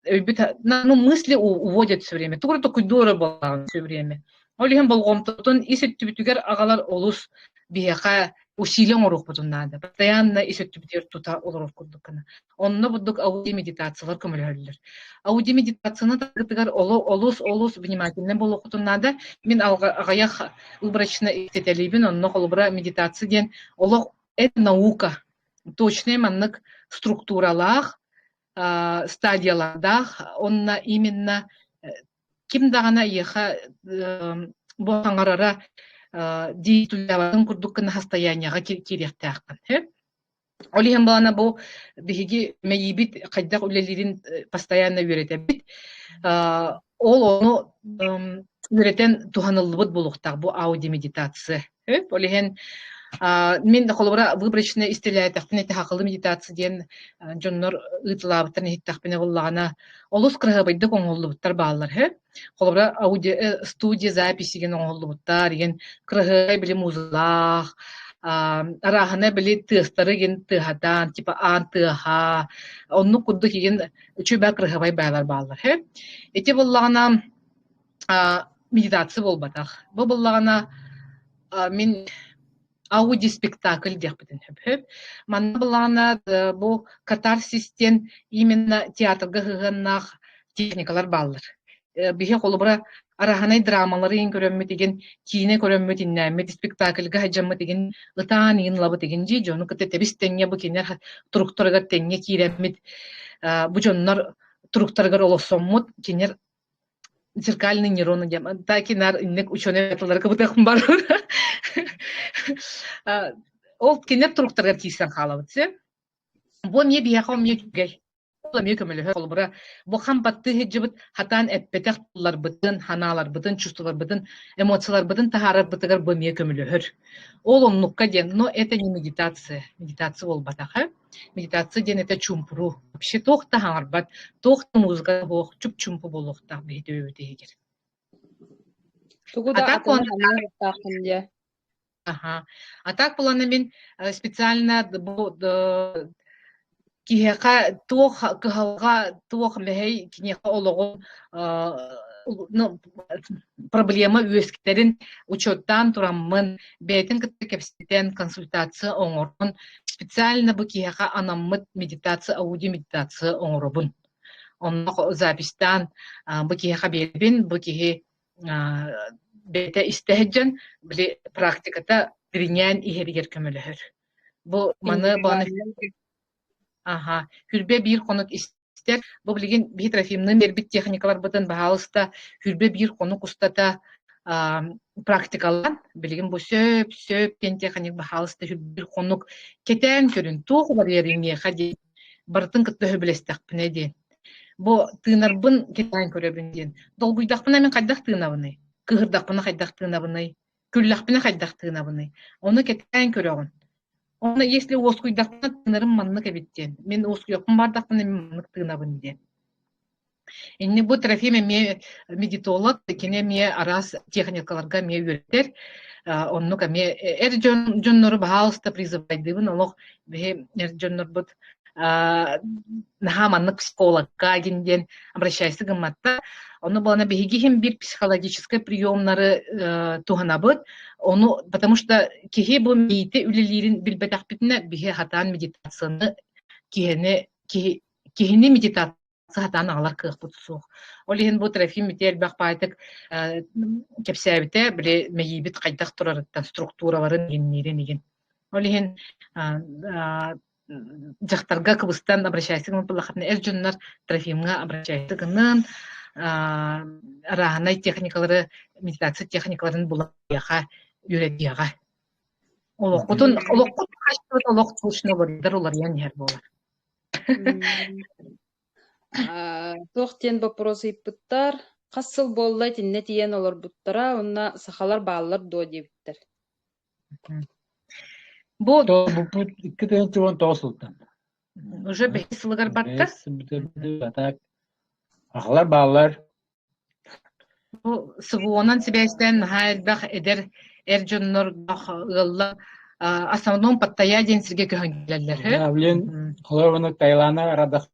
өйбүт ну мысли уводят все время. Тугура то кудора болгон все время. Олеген болгомтон исеттүбүтүгер агалар олус бияха усилия орохпутун надо. Постоянно исеттүбүтер тута олоров курдуккана. Онно будук аудиомедитациялар көмөлөһөллөр. Аудиомедитацияны тагытыгар олус внимательно болохутун надо. Мен агаях выборочно истетелибин, онно колбура медитация ден олох это наука. Точный маннык структуралах, стадиялардах, онна именно ким дагана еха бу аңарара действияларын курдуккана состоянияга киректактан. Олиһен балана бу биги мейбит кайдак үлелерин постоянно үйрөтөбүт. Ол ону үйрөтен туханылбыт булуктак бу аудиомедитация. Олиһен мен да колбура выборочно истелетактын эти хакылы медитация ден жоннор ытлабыттан хиттакпене буллагана олус кыргыбайдык оңоллубуттар баалар. Колбура аудио студия записи ген оңоллубуттар ген кыргыбай били музлах арахана били тыстары ген тыхадан типа антыха онну кудду ген үчүбэ кыргыбай байлар баалар. Эти буллагана медитация болбатах. Бу буллагана Min ауди-спектакль диэхпитин хөп. Манна булана бу катарсистен именно театрга хыганнах техникалар баллар. Бихе холубра араханай драмалары ин көрөммү деген кийине көрөммү тиннәммит спектакльга хаҗаммы деген ытаан ин лабы деген жи жону кете тебистеңге бу кинер туруктарга теңге киреммит бу жоннор туруктарга олосоммут кинер зеркальный нейроны дем. Такинар иннек ученые кыбытакын бар. Ол кинер туруктарга кийсен халабытсы. Бу мне бияхом мне гей. Бу мне көмөлө холбура. Бу хампатты хеджибит хатан эппетек тулар бытын, ханалар бытын, чувстволар бытын, эмоциялар бытын тахарар бытыгар бу мне көмөлө. Ол оннукка ден, но это не медитация. Медитация ол батаха. Медитация ден это чумпуру. Вообще тохта хаңарбат, тохта музыка бох, чуп-чумпу болохта бейді өтегер. Тугуда атына хамар де. Ага. А так буланы мен специально бу киһэка туох кыһалга туох мэһэй кинеха ологон проблема үесктерин учеттан тураммын бэйтин кепситен консультация оңорбун специально бу киһэка анаммыт медитация ауди медитация оңорбун онно запистан бу киһэка бербин бу киһи бете истеһэджен били практиката гриньян иһэригер көмөлөһөр бу маны баны ага хүрбе бир конук истер бу билген бит Трофимнын бербит техникалар бытын баалыста хүрбе бир конук устата практикалан билген бу сөп тен техник баалыста хүрбе бир конук кетен көрүн туох бар ерине хади бартын кытты хөбөлестак пнеди бу тыынарбын кетен көрөбүн ден долгуйдакпына мен кайдак тыынабыны кыгырдакпына кайдак тыынабыны күллакпына кайдак тыынабыны ону кетен көрөгүн. Оны если оскуйдакпына тыынарым маннык эбиттен. Мен оскуйдакпын бардакпына мен маннык тыынабын ден. Энни бу Трофим эме медитолог, кене ме арас техникаларга ме үйрөттер. Оннука ме жоннору баалыста призывайдыбын, олох бе жоннор бут наха маннык психологка гинден обращайся гымматта. Оны балана бегихим бир психологический приемнары туханабыт. Onu потому что кихи бу мейте үлелерин билбетак битне бихе хатан медитацияны кихини медитация хатан алар кыхбут сух. Олихин бу Трофим метер бакпайтык кепсәбите биле мейбит кайдак турарыттан структураларын геннерен деген. Олихин жактарга кыбыстан обращайся гын булахатны эржөннөр Трофимга обращайся гынын араханай техникалары медитация техникаларын булаяха үйрәтияға. Олоқутун олоқ бардар олар яңер болар. Тоқтен вопрос иппыттар. Қасыл боллай тинне тиен олар буттара, онна сахалар баалар до дебиттер. Бу икки тыгын тоосултан. уже бесылыгар барта. Ахалар баалар. Бу сывуонан себестен хайрбах эдер эржоннор гылла основном паттая денсерге көһөнгөллөр. Блин, холованы Тайлана радах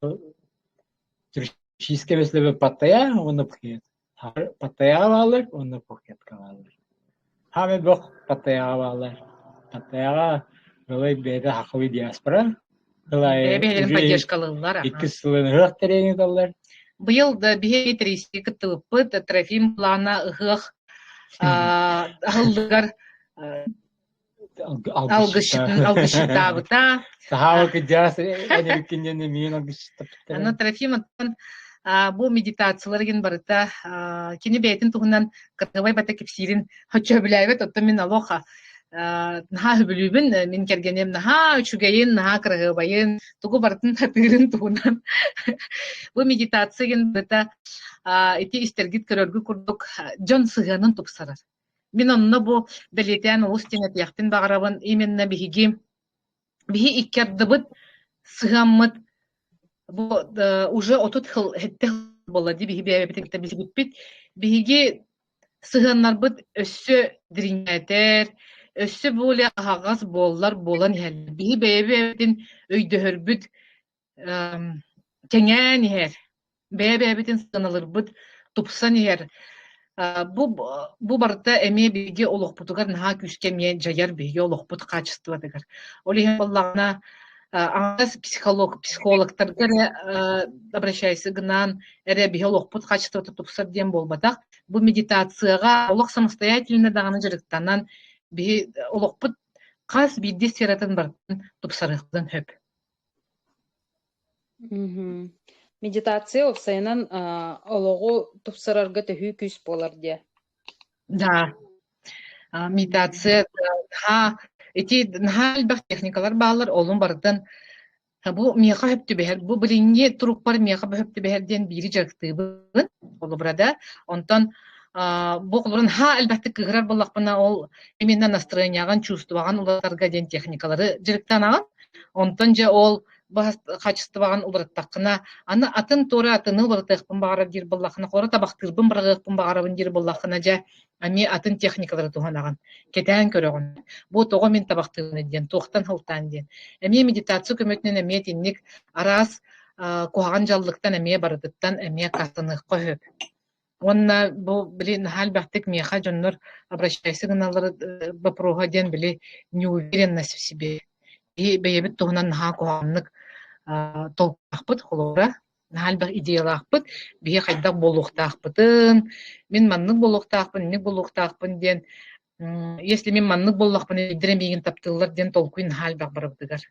турчиске беслебе паттая, оны пхет. Паттая алалар, оны пхет калалар. Хаме бох паттая алалар. Паттаяга гылай беде хакыви диаспора. Гылай Бебелерин поддержкалылар. Икки сылын хык тереңи даллар. Быйыл да бихе тристи кытылыппыт Трофим плана ыгых ахылдыгар алгышытабыта. Сахава кыджас энеркинен мен алгышытабыта. Аны Трофиматтан бу медитацияларыгын барыта кини бейтин тугунан кытыбай бата кепсирин хочо билайбет отто мен алоха наха хүбүлүбүн мен кергенем наха үчүгейин наха кырыгыбайын тугу бартын татырын тугунан бу медитациян бата ити истергит көрөргү курдук жон сыганын тупсарар. Мен онно бу белетен устинет яхтын багарабын именно биги иккердыбыт сыгаммыт бу уже отут хыл хетте боллади биги бебетекте билгиппит биги сыганнарбыт өссө диринятер өссө боле агас боллар болан хел биги бебетин өйдөхөрбүт кеңен хер бебетин сыналырбыт тупсан хер Бу барда эме биге олохпутугар наха күскә ме жаяр биге олохпут качество дигәр. Олиһен баллагына аңас психологтарга обращайся гынан эре биге олохпут качество тутупсар дем болбатак. Бу медитацияга олох самостоятельно даганы жырыктанан биге олохпут кас бидди сфератын бартын тупсарыктан хөп. Медитация опсайынан олоғу тупсарарга төһүү күс болар де. Да. Медитация наха техникалар баалар олун бардын. Бу мияка хөптү бэхер, бу билинге туруппар мияка хөптү бэхерден бири жактыбын. Олу burada. Онтон бу кулурун албатты кыгырар боллакпына ол именно настроенияган чувствоваган уларга ден техникалары жырыктанаган. Онтон же ол качествоваган улараттакына аны атын тора атыны улартыкпын багара дир боллакына кора табактырбын барагыкпын багарабын дир боллакына же ами атын техникалары туханаган кетен көрөгөн бу того мен табактырны ден тохтан хылтан ден эми медитация көмөтүнөн эми тинник арас куган жаллыктан эми бардыттан эми катыны көһөп онна бу билин халбаттык меха жоннор обращайся гыналары бопрога ден били неуверенность в себе и бейбит туханан наха куганнык толпақпыт холора нахалбақ идеялақпыт бие қайдақ болуқтақпытын мен маннык болуқтақпын не болуқтақпын ден если мен маннык болуқпын идіремеген таптылар ден толкуин нахалбақ барабдыгар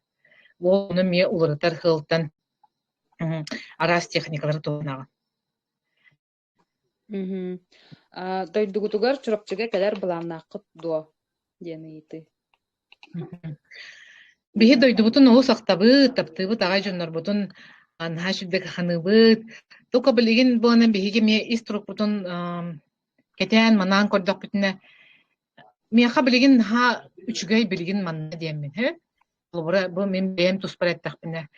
оны ме улырытар хылтан арас техникалар тоғынаған Дойдугутугар чурапчыга келер быланнаққыт дуа дені еті Бихи дойдубутун ол сақтабыт, таптыбыт, ағай жоннор бутун анха шүрдек ханыбыт. Тока білеген бұланын бихиге ме иструк бутун кетен манан көрдік бүтіне. Меха білеген ха үчігай білеген манна деймін. Бұл мен бейім туспар әттіқ біне.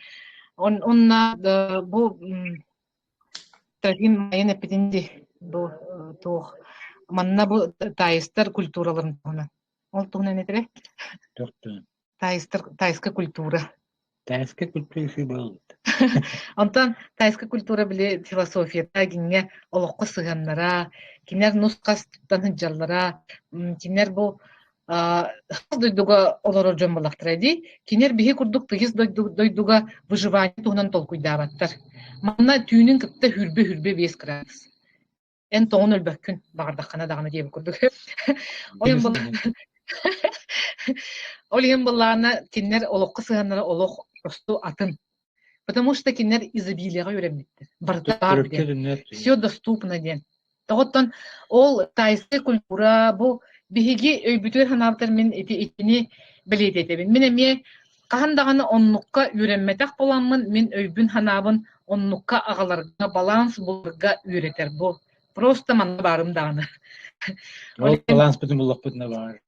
Онна бұл трафим майын әпетінде бұл тоқ. Манна бұл тайыстар культураларын тұғына. Ол тұғына нетірі? Тоқты. Тайска культура. Тайска культура был. Онтан тайска культура биле философия тагинге олоққа сыганнара, кинер нускас туттан хыджаллара, кинер бу дойдуга олоро жомбалактырады, кинер бихи курдук тыгыз дойдуга выживание тугунан толкуйдабаттар. Манна түйүнүн кытта хүрбе бес кырадыз. Эн тоғын өлбөккүн багардаккана даганы дебі курдук. Олиһин буллаана кинер олоққа сыганнара олоқ просто атын. Потому что кинер изобилияга өремниттер. Бартар ден. Все доступно ден. Тоготтон ол тайсы культура бу биһиги өйбүтөр ханабытар мен этини билететебин. Мен эме кахандаганы оннукка үйренметак боламмын, мен өйбүн ханабын оннукка агаларга баланс булга үйретер бу. Просто мана барым даганы. Ол баланс бүтүн буллакпытына бар.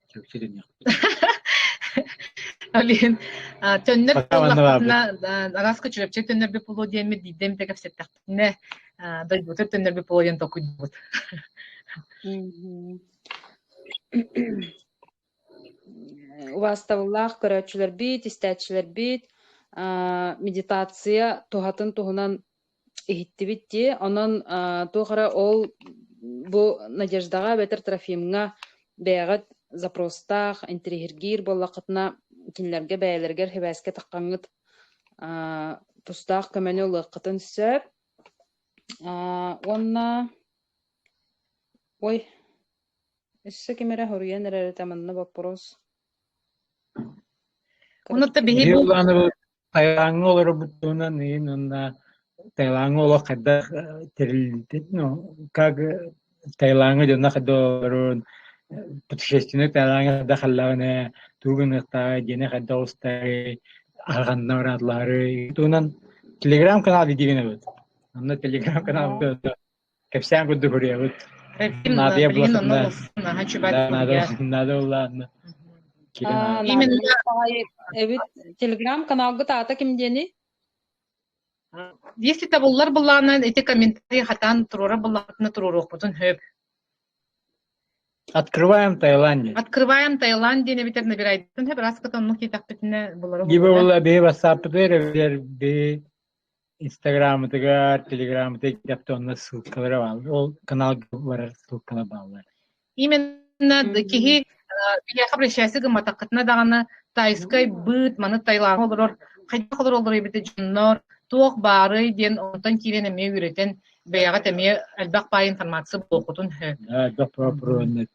Олин төннөр буллакна араска чөпчө төннөр бе поло диэми дидем тек афсеттак. Не дойбутер төннөр бе поло ден токуйбут. Уаставыллах көрөчүлөр бит, истечилер бит, медитация тухатын тухунан ихиттибитти, онон тухара ол бу Надеждага Бетер Трофимга бэйгат запростах, интерьергир боллақытына кинлерге бәйлергер хебәске таққаңыт тустақ көмәне лыққытын сөп. Онна... Ой, үсі кемері хөрген әрәрі тәмінні вопрос. Онытта бейі бұл... Тайлаңы олары бұттуынан ең, онна тайлаңы олы қадда терілдет, как тайлаңы жонна қадда оларын путешественник тайлаңы да қаллағына тугынықта, дене қадда олыстары, ағанна ұрадлары. Туынан телеграм канал видеген өт. Онна телеграм канал өт. Кәпсән көдді көрі өт. Надия бұласына. Надо олағына. Телеграм каналга таата кимдени? Если табуллар булланы эти комментарии хатан турура булларны турурук бутун хөп. Открываем Таиланде. Открываем Таиланде, не ветер набирает. Тун хөп раскатан ну китап битне буллары. Гибе булла бе WhatsApp бер Инстаграмытыгар, телеграмытыгар китаптонна ссылкалары бар. Ол канал бар ссылкалар бар. Именно киһи бияха прещайсы гыматакытына даганы тайскай быт маны тайлаан олорор хайдах олор ибите жоннор туох бары ден онтан кирен эме үретен бияга теме элбак бай информация болкутун Про нет.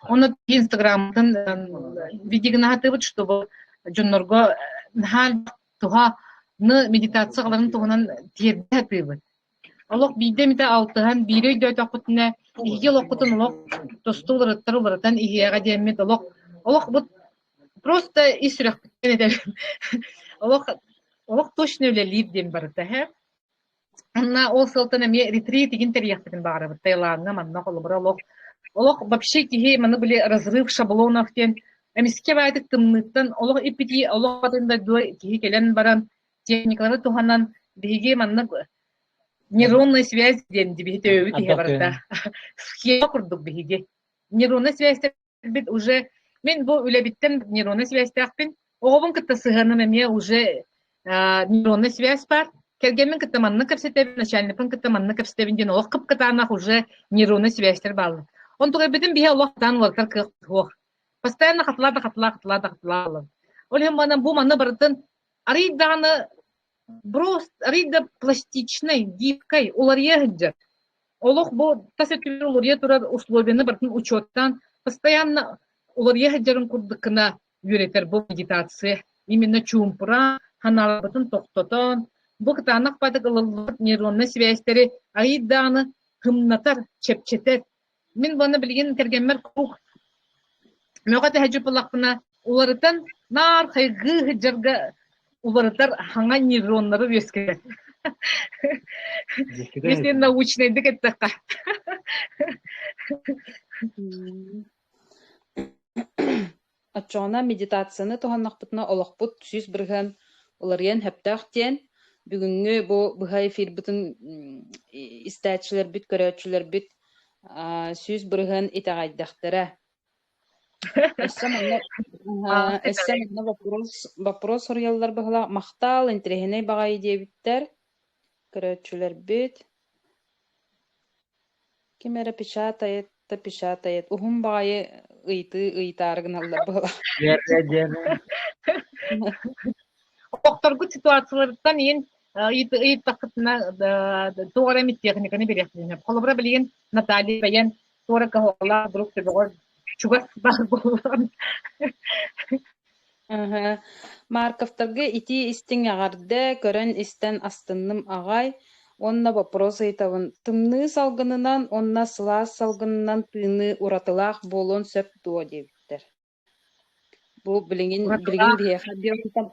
оны инстаграмтын видигна хатыбыт чтобы жоннорго хал туха ны медитация кыларын тугунан тиерде хатыбыт олох бидемите алтыхан бирөй дөтөкүтүнө иги локутун лок тостулырыттан игияга демет олох бут просто исрэх олох точно үлелип дем барыта хэ анна ол сылтана ме ретрит деген терияхтын бары Таиландга манна колбура олох вообще кихи маны биле разрыв шаблонов тен эмиске байтык тымныттан олох ипити олох батында дуй кихи келен баран техникалары туханан биги манна нейронная связь ден дибите өтө барда схема курдук биги нейронная связь бит уже мен бу үлебиттен нейронная связь тахпин оғын кытта сыганым эме уже нейронная связь бар кергенмен кытта манны кепсетебин начальникпын кытта манны кепсетебин ден олох кып кытаанах уже нейронная связьтер баалы он тугай битин бихе олохтан лортар кыох постоянно хатлада олем мана бу манны бартын ариданы просто арида пластичной гибкой уларья гыджат олох бу тасетүр уларья турар условияны бартын учеттан постоянно уларья гыджарын курдыкына юретер бу медитация именно чумпура ханалбытын токтотон бу кытанак падык ылылык нейронный связьтери айданы хымнатар чепчетет мен буны билген тергенмер круг мөга тәҗүп булакына уларытын нар хайгы гыджарга уларытар хаңа нейроннары өскелет если научный дегеттака Ачона медитацияны тоһаннахпытына олохпут сүз бирген уларыен хептахтен бүгүнгү бу быхай эфир бутун истәчләр бит көрәчләр бит сүз бирген итагайдахтара. Эссәмәнне вопрос сорыяллар быгыла мактал интерехне багай дебиттер көрәчләр бит кемере печатает ухум багай ыйтарыгыналлар быгыла. Окторгу ситуациялардан ен ыйт такытына тоора мит техниканы бересин. Колобра билген Наталья баян тоора кахола друг тебегор чугас бар болгон. Марковтарга ити истиң агарды көрөн истен астынным агай онна вопрос айтабын тымны салгынынан онна сылас салгынынан тыны уратылах болон сөп дуо дептер. Бу билген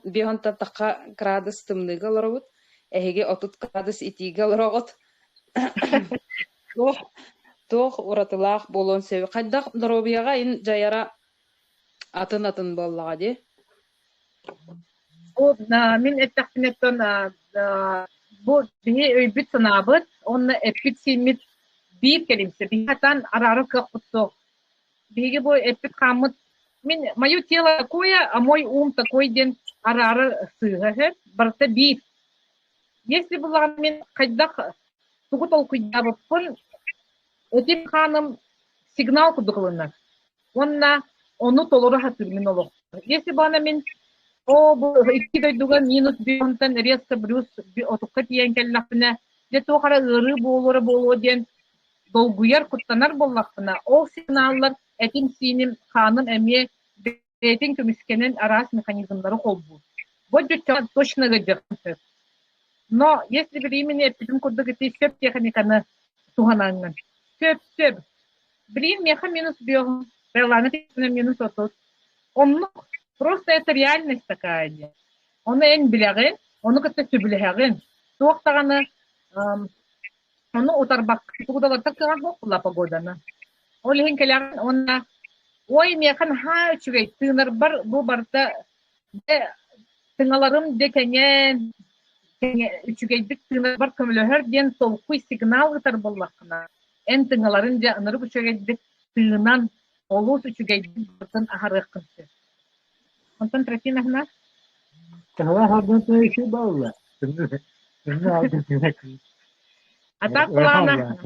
бионта така градус тымныга лорот эге 30 градус итиге лорот тох уратылах болон сөп кайдак дробияга ин жаяра атын боллага ди. Бу мен эттахтинеттен бу бие өйбүт санабыт онна эпитсимит бир келимсе бихатан арары кыкту биге бу эпит камыт мен моё тело такое а мой ум такой ден арары сыгы барта бир если була мен кайдак тугу толкуябыппын эти ханым сигнал кудуклына онна ону толору хатырмын олох если бана мен бу икки дойдуган минус бионтан резко брюс отукка тиен келлахпына де тохара ыры болу ден долгуяр куттанар боллахпына ол сигналлар этим синим ханым эме бетин көмүскенен арас механизмдары колбу бу точно гаджет но если бы именно питим курдук эти сөп техниканы тухананган сөп блин меха минус био белана минус 30 он просто это реальность такая. Он эн билеген, он как-то сөбилеген. Туактаганы он утарбак, тугдалар таккан бокла погодана. Ол хин келеген онна ой механ ха үчүгей тынар бар бу барта тыңаларым декенен үчүгей дик тынар бар көмөлөр ден толкуй сигнал гытар боллакына. Эн тыңаларын да ыныр үчүгей дик тыынан олус үчүгей дик ахарыккын. Антон Трофимовна? Тахла хадна тайши балла. Атак плана.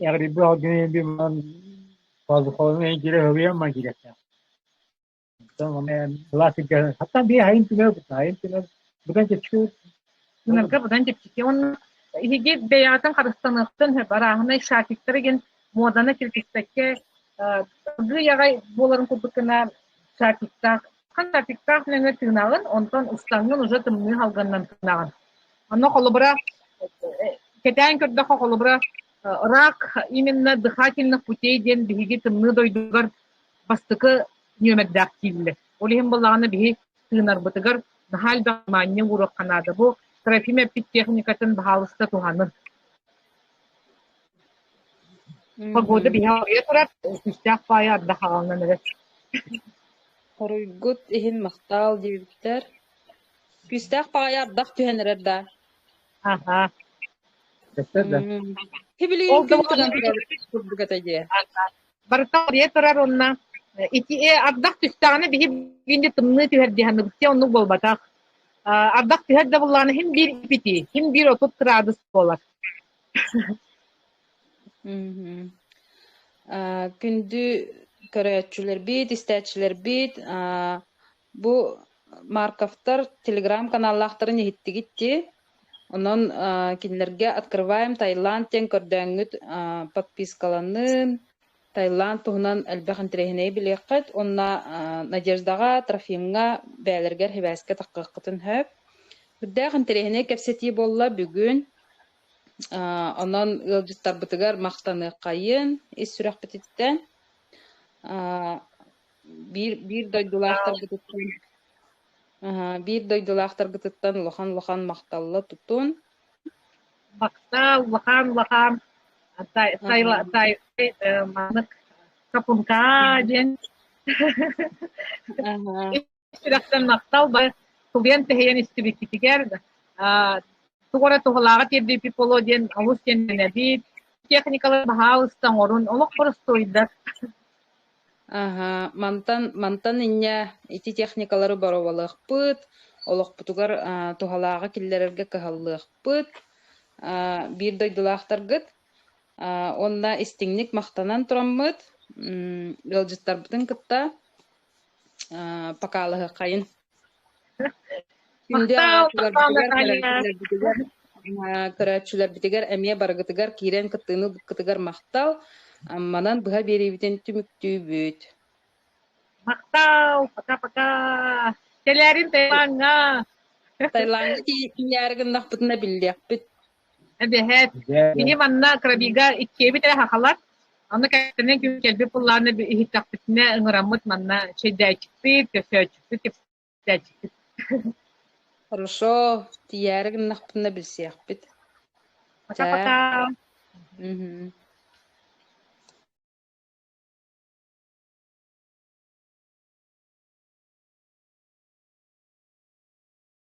Ягрибы алгын би ман фазы холны гире хөвия ма гире. Tamam klasik hatta bir hayın tüne budan geçiyor. Нырга будан тепчике он иги беятын Кыргызстаныктын барахына шакиттер моданы кирпистекке гы ягай боларын кубыкына шакиттак шакиттак менен тыгнагын онтон устаңын уже тымны алганнан тыгнагын. Аны холобра кетен көрдө холобра рак именно дыхательных путей ден биги тымны дойдугар бастыкы нөмердак килли. Олихим боллаганы биги тыгнар бытыгар нахал да манне урок канады бу Трофиме техникатын бахалыста туханын. Погода бихауя турат, күстәк бая ардахаланын эрет. Хоруйгут иһин мактал дибиттер. Күстәк бая ардах түһенерер да. Ага. Хибили күнтүгән тургатайдия. Барта рия турар онна. Ити ардах түстәгәне бихи бинде тымны түһәрдиһәне битте онны болбатак. Ардах түһәрдә булланы һәм бир ипити, һәм бир 30 градус болар. Күндү көрәчүләр бит, истәчләр бит, бу Марковтар Telegram каналлахтарын иһиттигитти. Онон кинләргә открываем Таиланд тен көрдәңгүт подпискаланын. Таиланд туһунан әлбәхен тирәһенә биләкәт, онна Надеждага, Трофимга бәйләргә һәбәскә таққытын һәп. Бүрдәген тирәһенә кәпсәти болла бүген. Онан ылҗыттар битегәр мактаны кайын, ис сүрәк битеттән. Бир дойдулахтар битеттән. Бир дойдулахтар битеттән лохан макталлы тутун. Мактал, лохан. Тай манık kapunka den. Sürekten maktal ba tuğyan teheyen istibikitiger. Tuğra tuğlağa tebbi pipolo den avus kendine bir teknikalar bahaustan orun oluk prostoyda. Мантан инне ити техникалары барабалык пыт, олок бутугар тугалага киллерерге кыһаллык пыт. Бир дойдулахтар гыт. Онна истиңник мактанан тураммыт. Ылжыттарбытын кытта пакалыгы кайын. Көрәчүләр битегәр әмия баргытыгар кирен кыттыны кытыгар мактал. Манан быга беребитен түмүктүбүт. Мактал, пока. Теләрин Таиландга. Таиландга кияргын нахпытына билләкпит. Эбехет. Бини манна крабига иккеби тә хахалар. Аны кәтенә күкелби пулларны ихтакпитне ыңырамыт манна чәдәчпит, көсәчпит, тәчпит. Хорошо, тияргын нахпытына билсәкпит. Пока.